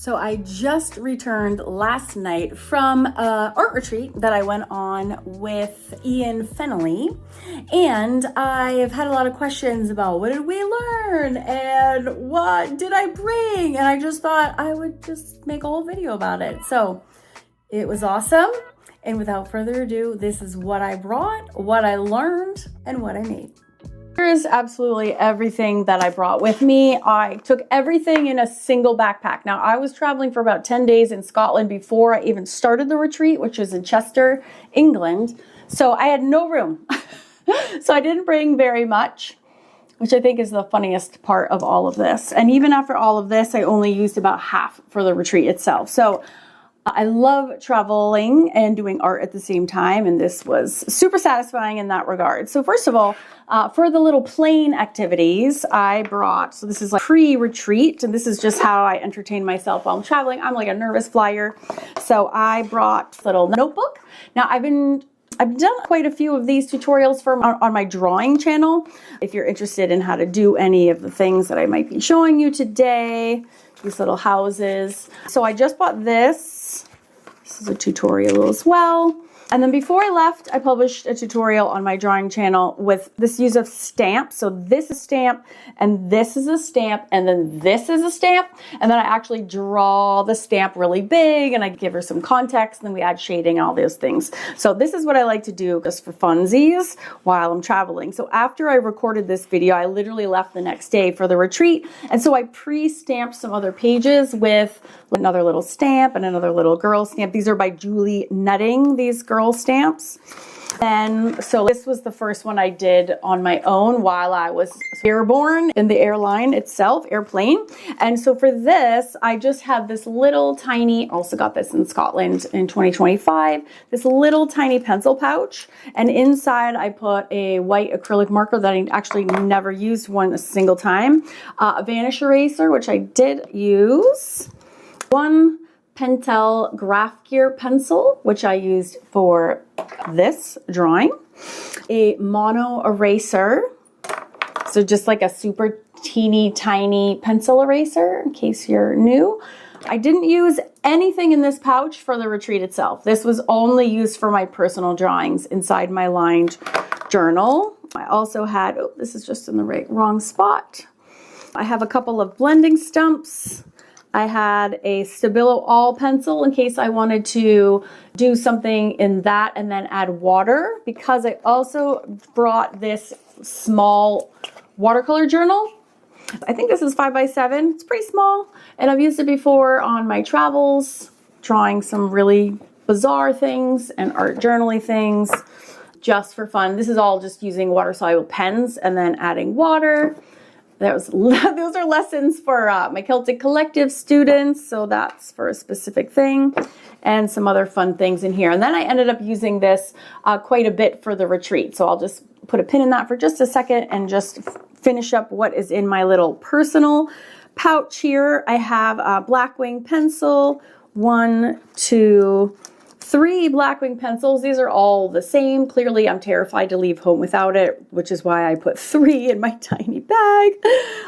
So I just returned last night from an art retreat that I went on with Ian Fennelly, and I've had a lot of questions about what did we learn and what did I bring, and I just thought I would just make a whole video about it. So it was awesome, and without further ado, this is what I brought, what I learned, and what I made. Here's absolutely everything that I brought with me. I took everything in a single backpack. Now, I was traveling for about 10 days in Scotland before I even started the retreat, which was in Chester, England. So I had no room. So I didn't bring very much, which I think is the funniest part of all of this. And even after all of this, I only used about half for the retreat itself. So I love traveling and doing art at the same time, and this was super satisfying in that regard. So first of all, for the little plane activities, I brought, so this is like pre-retreat, and this is just how I entertain myself while I'm traveling. I'm like a nervous flyer. So I brought a little notebook. Now I've done quite a few of these tutorials on my drawing channel. If you're interested in how to do any of the things that I might be showing you today, these little houses. So I just bought this. This is a tutorial as well. And then before I left, I published a tutorial on my drawing channel with this use of stamps. So this is a stamp, and this is a stamp, and then this is a stamp. And then I actually draw the stamp really big, and I give her some context, and then we add shading and all those things. So this is what I like to do just for funsies while I'm traveling. So after I recorded this video, I literally left the next day for the retreat. And so I pre-stamped some other pages with another little stamp and another little girl stamp. These are by Julie Netting, these girl stamps. And so this was the first one I did on my own while I was airborne in the airline itself, airplane. And so for this, I just have this little tiny, also got this in Scotland in 2025, this little tiny pencil pouch. And inside I put a white acrylic marker that I actually never used a single time, a vanish eraser, which I did use, one Pentel Graph Gear pencil, which I used for this drawing, a mono eraser, so just like a super teeny tiny pencil eraser in case you're new. I didn't use anything in this pouch for the retreat itself. This was only used for my personal drawings inside my lined journal. I also had, oh, this is just in the wrong spot. I have a couple of blending stumps. I had a Stabilo All pencil in case I wanted to do something in that and then add water, because I also brought this small watercolor journal. I think this is 5x7. It's pretty small, and I've used it before on my travels, drawing some really bizarre things and art journaling things just for fun. This is all just using water-soluble pens and then adding water. Those are lessons for my Celtic Collective students, so that's for a specific thing, and some other fun things in here. And then I ended up using this quite a bit for the retreat, so I'll just put a pin in that for just a second and just finish up what is in my little personal pouch here. I have a Blackwing pencil, 1, 2, 3 Blackwing pencils. These are all the same. Clearly, I'm terrified to leave home without it, which is why I put 3 in my tiny bag.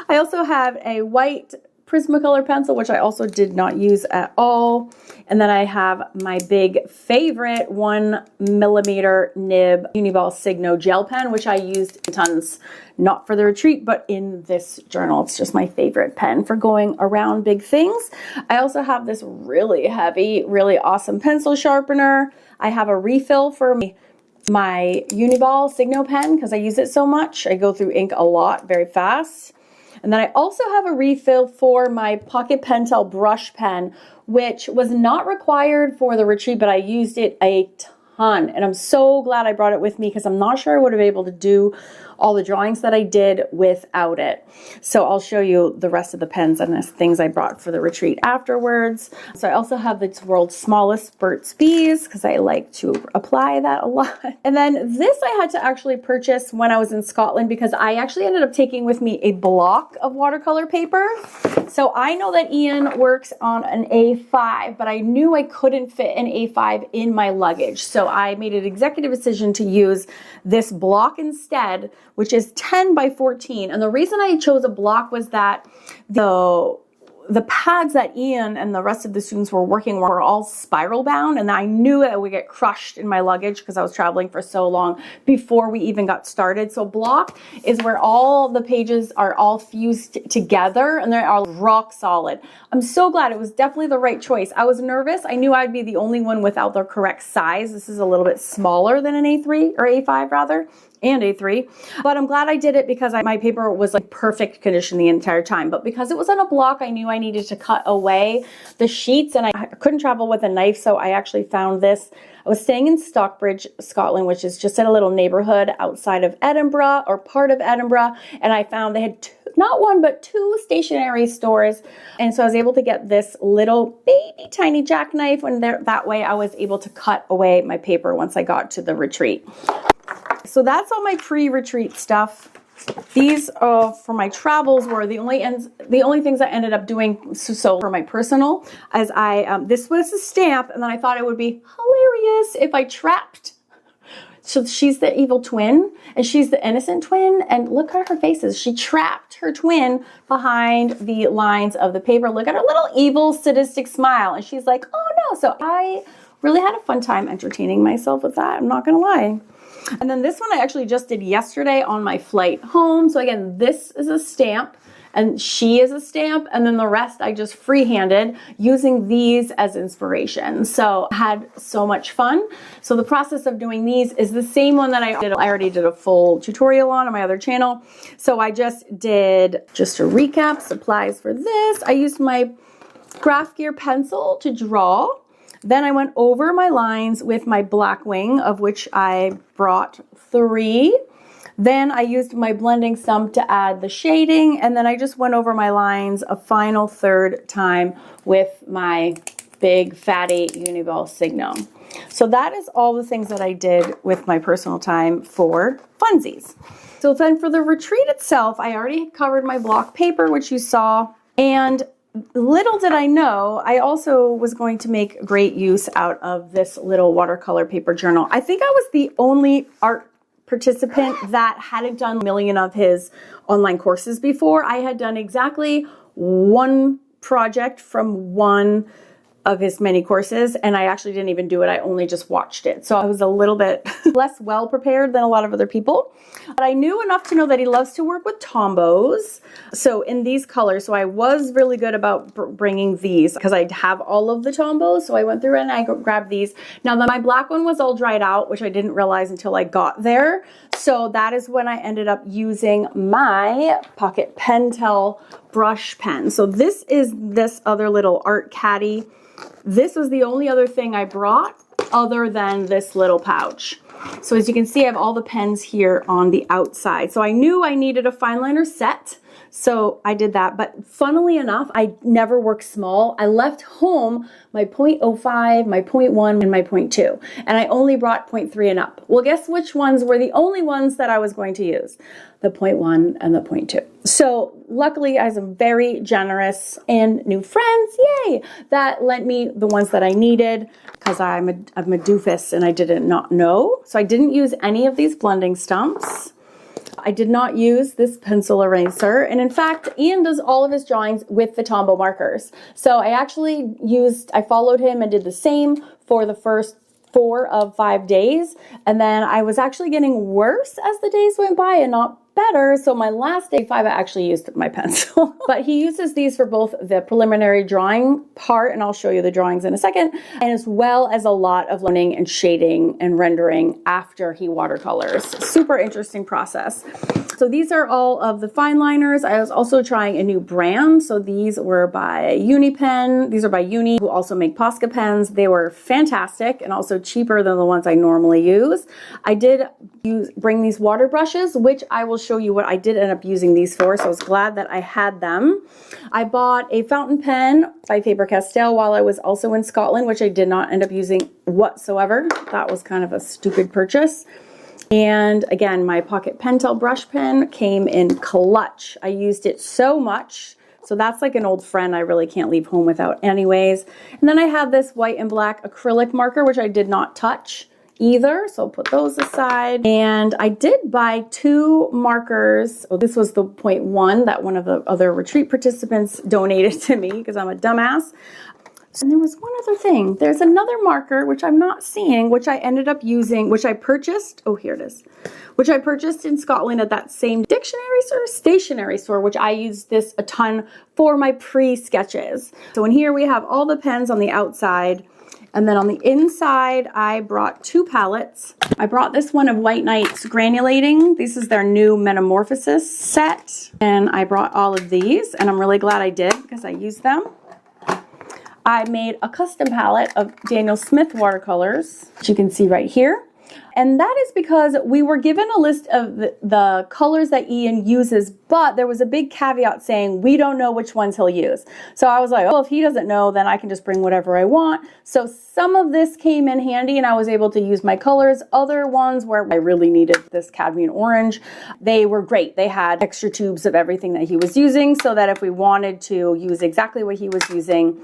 I also have a white Prismacolor pencil, which I also did not use at all. And then I have my big favorite 1mm nib Uniball Signo gel pen, which I used tons, not for the retreat, but in this journal. It's just my favorite pen for going around big things. I also have this really heavy, really awesome pencil sharpener. I have a refill for my Uniball Signo pen because I use it so much. I go through ink a lot, very fast. And then I also have a refill for my Pocket Pentel brush pen, which was not required for the retreat, but I used it a ton. And I'm so glad I brought it with me because I'm not sure I would have been able to do all the drawings that I did without it. So I'll show you the rest of the pens and the things I brought for the retreat afterwards. So I also have the world's smallest Burt's Bees because I like to apply that a lot. And then this I had to actually purchase when I was in Scotland because I actually ended up taking with me a block of watercolor paper. So I know that Ian works on an A5, but I knew I couldn't fit an A5 in my luggage. So I made an executive decision to use this block instead, which is 10 by 14. And the reason I chose a block was that the pads that Ian and the rest of the students were working were all spiral bound, and I knew that it would get crushed in my luggage because I was traveling for so long before we even got started. So block is where all the pages are all fused together and they're all rock solid. I'm so glad. It was definitely the right choice. I was nervous. I knew I'd be the only one without the correct size. This is a little bit smaller than an A3 or A5 rather. And A3, but I'm glad I did it because my paper was like perfect condition the entire time. But because it was on a block, I knew I needed to cut away the sheets, and I couldn't travel with a knife, so I actually found this. I was staying in Stockbridge, Scotland, which is just in a little neighborhood outside of Edinburgh, or part of Edinburgh, and I found they had not one but two stationery stores, and so I was able to get this little baby tiny jackknife, and that way I was able to cut away my paper once I got to the retreat. So that's all my pre-retreat stuff. These for my travels were the only things I ended up doing. So for my personal, as this was a stamp, and then I thought it would be hilarious if I trapped. So she's the evil twin, and she's the innocent twin, and look at her faces. She trapped her twin behind the lines of the paper. Look at her little evil, sadistic smile, and she's like, oh no. So I really had a fun time entertaining myself with that. I'm not gonna lie. And then this one I actually just did yesterday on my flight home. So again, this is a stamp and she is a stamp, and then the rest I just freehanded using these as inspiration. So I had so much fun. So the process of doing these is the same one that I already did a full tutorial on my other channel. So I just did just a recap, supplies for this. I used my Craft Gear pencil to draw. Then I went over my lines with my black wing, of which I brought 3. Then I used my blending stump to add the shading, and then I just went over my lines a final 3rd time with my big fatty Uniball Signum. So that is all the things that I did with my personal time for funsies. So then for the retreat itself, I already covered my block paper, which you saw, and little did I know, I also was going to make great use out of this little watercolor paper journal. I think I was the only art participant that hadn't done a million of his online courses before. I had done exactly one project from one of his many courses, and I actually didn't even do it. I only just watched it. So I was a little bit less well prepared than a lot of other people. But I knew enough to know that he loves to work with Tombows. So in these colors, so I was really good about bringing these because I have all of the Tombows. So I went through and I grabbed these. Now my black one was all dried out, which I didn't realize until I got there. So that is when I ended up using my Pocket Pentel brush pen. So this is this other little art caddy. This was the only other thing I brought other than this little pouch. So as you can see, I have all the pens here on the outside. So I knew I needed a fine liner set. So I did that, but funnily enough, I never work small. I left home my 0.05, my 0.1, and my 0.2, and I only brought 0.3 and up. Well, guess which ones were the only ones that I was going to use? The 0.1 and the 0.2. So luckily, I have some very generous and new friends, yay, that lent me the ones that I needed because I'm a doofus and I did not know. So I didn't use any of these blending stumps. I did not use this pencil eraser, and in fact, Ian does all of his drawings with the Tombow markers. So I followed him and did the same for the first 4 of 5 days, and then I was actually getting worse as the days went by and not better. So my last day 5, I actually used my pencil. But he uses these for both the preliminary drawing part, and I'll show you the drawings in a second, and as well as a lot of learning and shading and rendering after he watercolors. Super interesting process. So these are all of the fine liners. I was also trying a new brand. So these were by UniPen. These are by Uni, who also make Posca pens. They were fantastic and also cheaper than the ones I normally use. I did bring these water brushes, which I will show you what I did end up using these for. So I was glad that I had them. I bought a fountain pen by Faber-Castell while I was also in Scotland, which I did not end up using whatsoever. That was kind of a stupid purchase. And again, my Pocket Pentel brush pen came in clutch. I used it so much. So that's like an old friend I really can't leave home without anyways. And then I have this white and black acrylic marker, which I did not touch, either, so I'll put those aside. And I did buy 2 markers. Oh, this was the 0.1 that one of the other retreat participants donated to me because I'm a dumbass. And there was one other thing. There's another marker, which I'm not seeing, which I ended up using, which I purchased. Oh, here it is. Which I purchased in Scotland at that same stationery store, which I use this a ton for my pre-sketches. So in here we have all the pens on the outside. And then on the inside, I brought 2 palettes. I brought this one of White Knight's Granulating. This is their new Metamorphosis set. And I brought all of these, and I'm really glad I did because I used them. I made a custom palette of Daniel Smith watercolors, which you can see right here. And that is because we were given a list of the colors that Ian uses, but there was a big caveat saying we don't know which ones he'll use. So I was like, oh, if he doesn't know, then I can just bring whatever I want. So some of this came in handy and I was able to use my colors. Other ones where I really needed this cadmium orange, they were great. They had extra tubes of everything that he was using so that if we wanted to use exactly what he was using,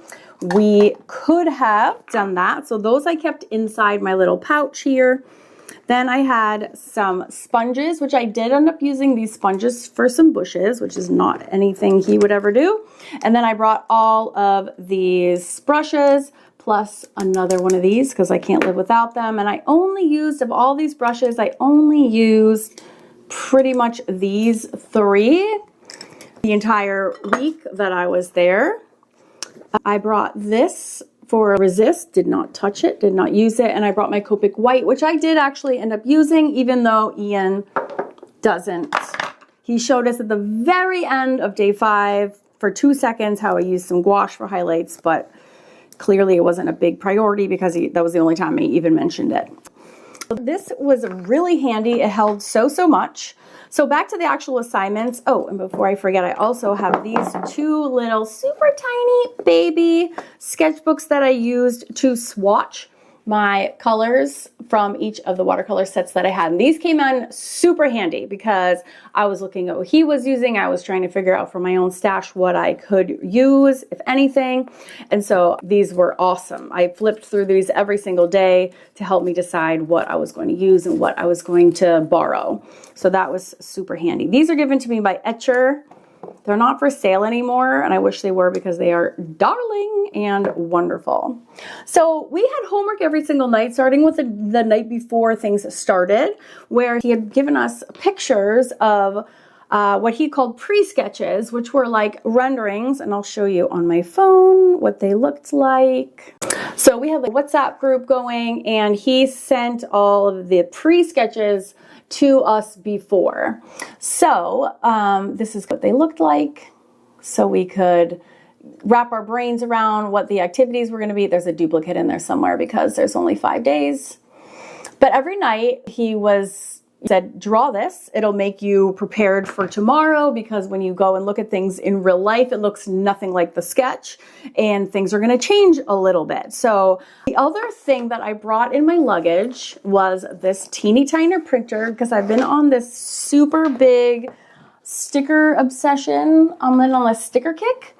we could have done that. So those I kept inside my little pouch here. Then I had some sponges, which I did end up using these sponges for some bushes, which is not anything he would ever do. And then I brought all of these brushes plus another one of these because I can't live without them. And I only used, of all these brushes, I only used pretty much these 3 the entire week that I was there. I brought this for Resist, did not touch it, did not use it, and I brought my Copic White, which I did actually end up using, even though Ian doesn't. He showed us at the very end of day 5 for 2 seconds how I used some gouache for highlights, but clearly it wasn't a big priority because that was the only time he even mentioned it. This was really handy. It held so much. So back to the actual assignments. Oh, and before I forget, I also have these 2 little super tiny baby sketchbooks that I used to swatch my colors from each of the watercolor sets that I had. And these came in super handy because I was looking at what he was using. I was trying to figure out for my own stash what I could use, if anything. And so these were awesome. I flipped through these every single day to help me decide what I was going to use and what I was going to borrow. So that was super handy. These are given to me by Etcher. They're not for sale anymore, and I wish they were because they are darling and wonderful. So we had homework every single night, starting with the night before things started, where he had given us pictures of what he called pre-sketches, which were like renderings, and I'll show you on my phone what they looked like. So we had the WhatsApp group going, and he sent all of the pre-sketches to us before. So this is what they looked like. So we could wrap our brains around what the activities were going to be. There's a duplicate in there somewhere because there's only 5 days. But every night he said, draw this. It'll make you prepared for tomorrow because when you go and look at things in real life, it looks nothing like the sketch and things are going to change a little bit. So the other thing that I brought in my luggage was this teeny tiny printer because I've been on this super big sticker obsession. I'm on a sticker kick.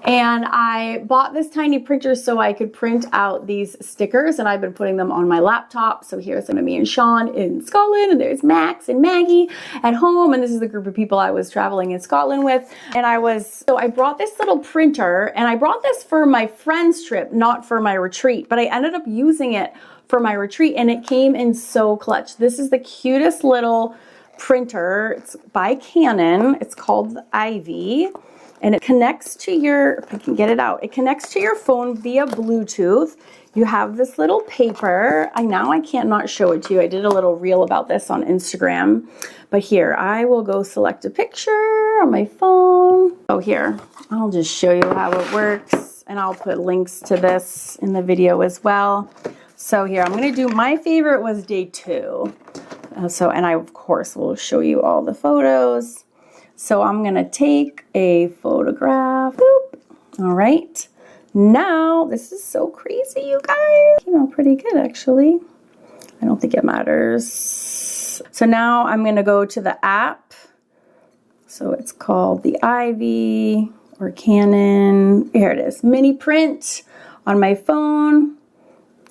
And I bought this tiny printer so I could print out these stickers, and I've been putting them on my laptop. So here's me and Sean in Scotland, and there's Max and Maggie at home, and this is the group of people I was traveling in Scotland with. And so I brought this little printer, and I brought this for my friend's trip, not for my retreat, but I ended up using it for my retreat, and it came in so clutch. This is the cutest little printer. It's by Canon. It's called the Ivy. And it connects to your, if I can get it out, it connects to your phone via Bluetooth. You have this little paper. I can't not show it to you. I did a little reel about this on Instagram. But here, I will go select a picture on my phone. Oh, here, I'll just show you how it works. And I'll put links to this in the video as well. So here, I'm going to do, my favorite was day 2. And I, of course, will show you all the photos. So I'm going to take a photograph. Boop. All right. Now, this is so crazy, you guys. Came out pretty good, actually. I don't think it matters. So now I'm going to go to the app. So it's called the Ivy or Canon. Here it is. Mini print on my phone.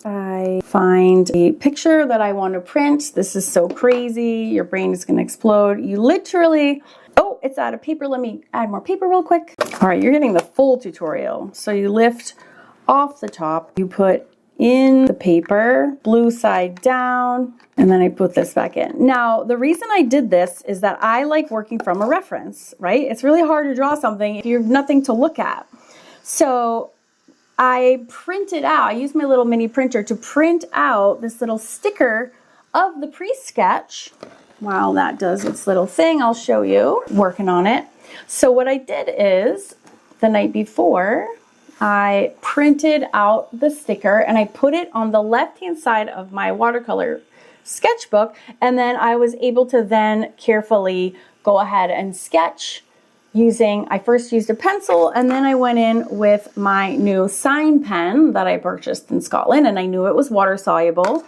I find a picture that I want to print. This is so crazy. Your brain is going to explode. You literally, oh, it's out of paper. Let me add more paper real quick. All right, you're getting the full tutorial. So you lift off the top, you put in the paper, blue side down, and then I put this back in. Now, the reason I did this is that I like working from a reference, right? It's really hard to draw something if you have nothing to look at. So I printed out, I used my little mini printer to print out this little sticker of the pre-sketch. While that does its little thing, I'll show you, working on it. So what I did is, the night before, I printed out the sticker and I put it on the left-hand side of my watercolor sketchbook, and then I was able to then carefully go ahead and sketch I first used a pencil, and then I went in with my new sign pen that I purchased in Scotland, and I knew it was water soluble.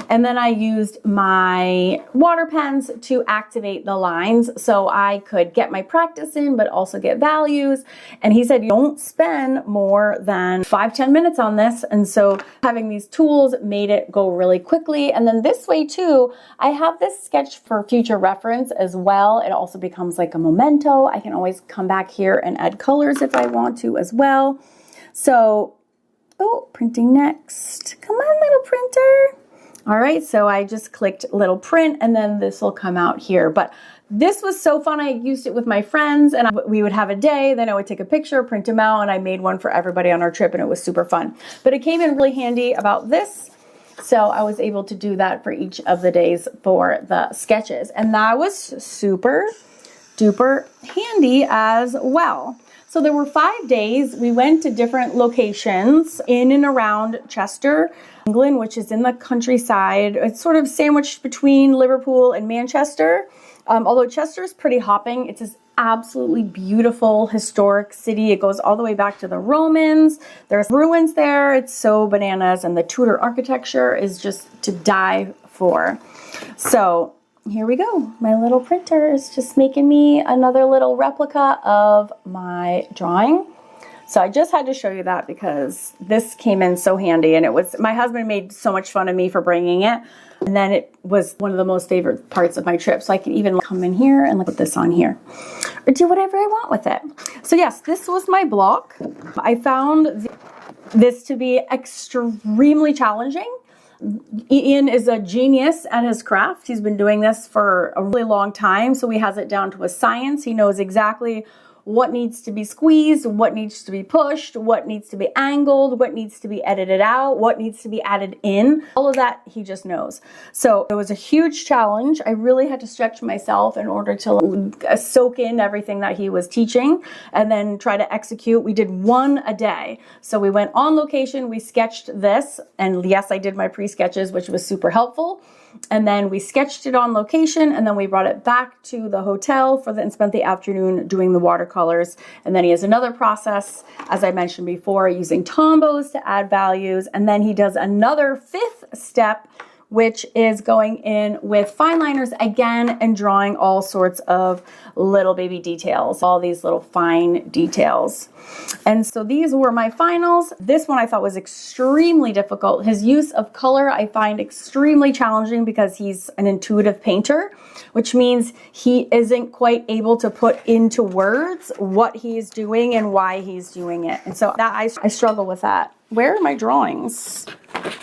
And then I used my water pens to activate the lines so I could get my practice in, but also get values. And he said, don't spend more than 5-10 minutes on this. And so having these tools made it go really quickly. And then this way too, I have this sketch for future reference as well. It also becomes like a memento. I can always come back here and add colors if I want to as well. So, oh, printing next. Come on, little printer. All right, so I just clicked little print, and then this will come out here. But this was so fun. I used it with my friends, and we would have a day, then I would take a picture, print them out, and I made one for everybody on our trip, and it was super fun. But it came in really handy about this, so I was able to do that for each of the days for the sketches. And that was super duper handy as well. So there were 5 days. We went to different locations in and around Chester, England, which is in the countryside. It's sort of sandwiched between Liverpool and Manchester. Although Chester is pretty hopping, it's this absolutely beautiful historic city. It goes all the way back to the Romans. There's ruins there. It's so bananas, and the Tudor architecture is just to die for. So here we go. My little printer is just making me another little replica of my drawing. So I just had to show you that because this came in so handy, and it was, my husband made so much fun of me for bringing it. And then it was one of the most favorite parts of my trip. So I can even come in here and put this on here or do whatever I want with it. So yes, this was my block. I found this to be extremely challenging. Ian is a genius at his craft. He's been doing this for a really long time, so he has it down to a science. He knows exactly what needs to be squeezed, what needs to be pushed, what needs to be angled, what needs to be edited out, what needs to be added in. All of that he just knows. So it was a huge challenge. I really had to stretch myself in order to soak in everything that he was teaching and then try to execute. We did one a day. So we went on location, we sketched this, and yes, I did my pre-sketches, which was super helpful. And then we sketched it on location, and then we brought it back to the hotel and spent the afternoon doing the watercolors. And then he has another process, as I mentioned before, using Tombows to add values. And then he does another 5th step, which is going in with fine liners again and drawing all sorts of little baby details, all these little fine details. And so these were my finals. This one I thought was extremely difficult. His use of color I find extremely challenging because he's an intuitive painter, which means he isn't quite able to put into words what he's doing and why he's doing it. And so that I struggle with that. Where are my drawings?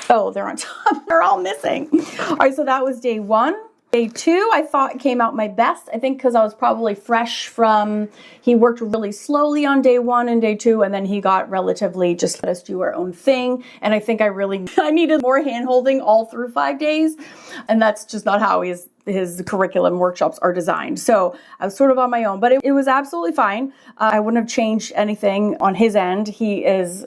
Oh, they're on top. They're all missing. All right, so that was day 1. Day 2, I thought came out my best. I think because I was probably fresh from, he worked really slowly on day 1 and day 2, and then he got relatively just let us do our own thing. And I think I needed more hand-holding all through 5 days. And that's just not how his curriculum workshops are designed. So I was sort of on my own, but it was absolutely fine. I wouldn't have changed anything on his end. He is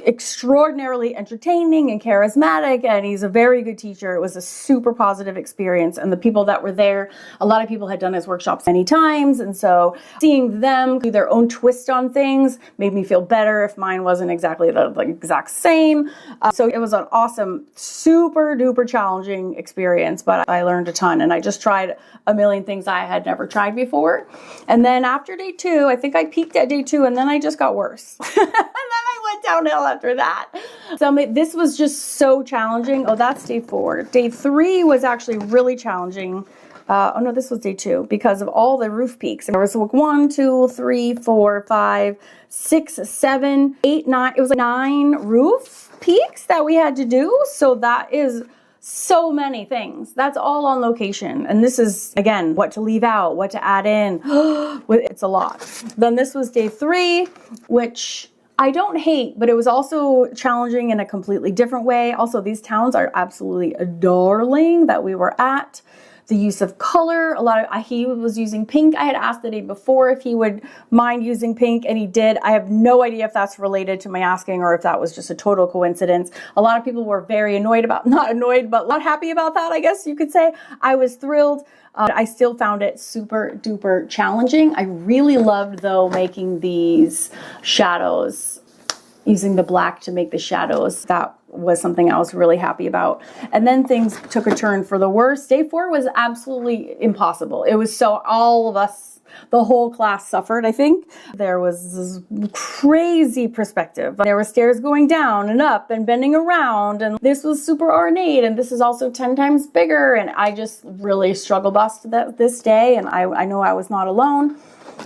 extraordinarily entertaining and charismatic, and he's a very good teacher. It was a super positive experience, and the people that were there, a lot of people had done his workshops many times, and so seeing them do their own twist on things made me feel better if mine wasn't exactly the exact same. So it was an awesome, super duper challenging experience, but I learned a ton, and I just tried a million things I had never tried before. And then after day 2, I think I peaked at day 2, and then I just got worse. And then I went downhill after that. So this was just so challenging. Oh, that's day 4. Day 3 was actually really challenging. Oh no, this was day 2 because of all the roof peaks. There was 1, 2, 3, 4, 5, 6, 7, 8, 9. It was like 9 roof peaks that we had to do. So that is so many things. That's all on location. And this is, again, what to leave out, what to add in. It's a lot. Then this was day 3, which I don't hate, but it was also challenging in a completely different way. Also, these towns are absolutely darling that we were at. The use of color, he was using pink. I had asked the day before if he would mind using pink, and he did. I have no idea if that's related to my asking or if that was just a total coincidence. A lot of people were very not happy about that, I guess you could say. I was thrilled. I still found it super duper challenging. I really loved, though, making these shadows, using the black to make the shadows. That was something I was really happy about. And then things took a turn for the worse. Day 4 was absolutely impossible. It was so all of us, the whole class suffered, I think. There was this crazy perspective. There were stairs going down and up and bending around, and this was super ornate, and this is also 10 times bigger, and I just really struggle busted this day, and I know I was not alone.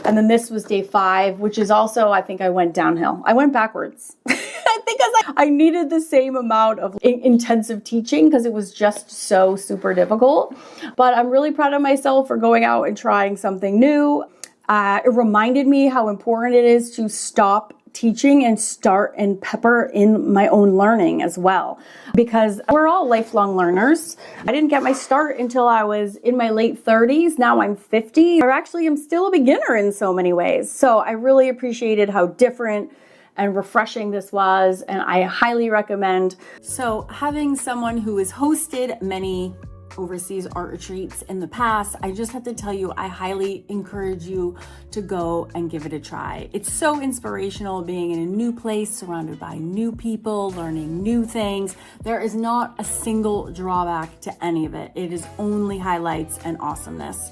And then this was day 5, which is also, I think I went downhill. I went backwards. I think I needed the same amount of intensive teaching because it was just so super difficult. But I'm really proud of myself for going out and trying something new. It reminded me how important it is to stop teaching and start and pepper in my own learning as well, because we're all lifelong learners. I didn't get my start until I was in my late 30s. Now I'm 50. I actually am still a beginner in so many ways. So I really appreciated how different and refreshing this was, and I highly recommend. So having someone who has hosted many overseas art retreats in the past, I just have to tell you, I highly encourage you to go and give it a try. It's so inspirational being in a new place, surrounded by new people, learning new things. There is not a single drawback to any of it. It is only highlights and awesomeness.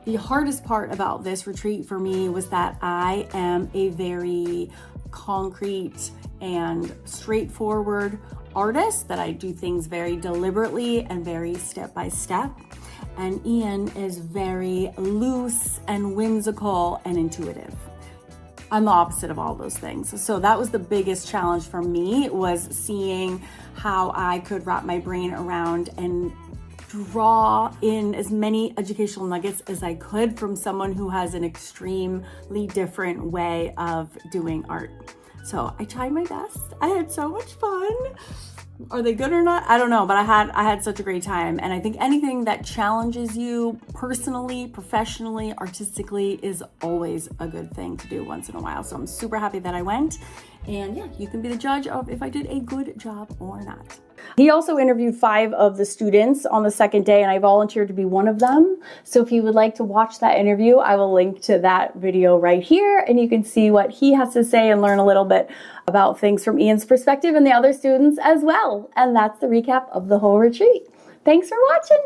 The hardest part about this retreat for me was that I am a very concrete and straightforward artist, that I do things very deliberately and very step by step. And Ian is very loose and whimsical and intuitive. I'm the opposite of all those things. So that was the biggest challenge for me, was seeing how I could wrap my brain around and draw in as many educational nuggets as I could from someone who has an extremely different way of doing art. So I tried my best. I had so much fun. Are they good or not? I don't know, but I had such a great time. And I think anything that challenges you personally, professionally, artistically is always a good thing to do once in a while. So I'm super happy that I went. And yeah, you can be the judge of if I did a good job or not. He also interviewed 5 of the students on the second day, and I volunteered to be one of them. So if you would like to watch that interview, I will link to that video right here, and you can see what he has to say and learn a little bit about things from Ian's perspective and the other students as well. And that's the recap of the whole retreat. Thanks for watching.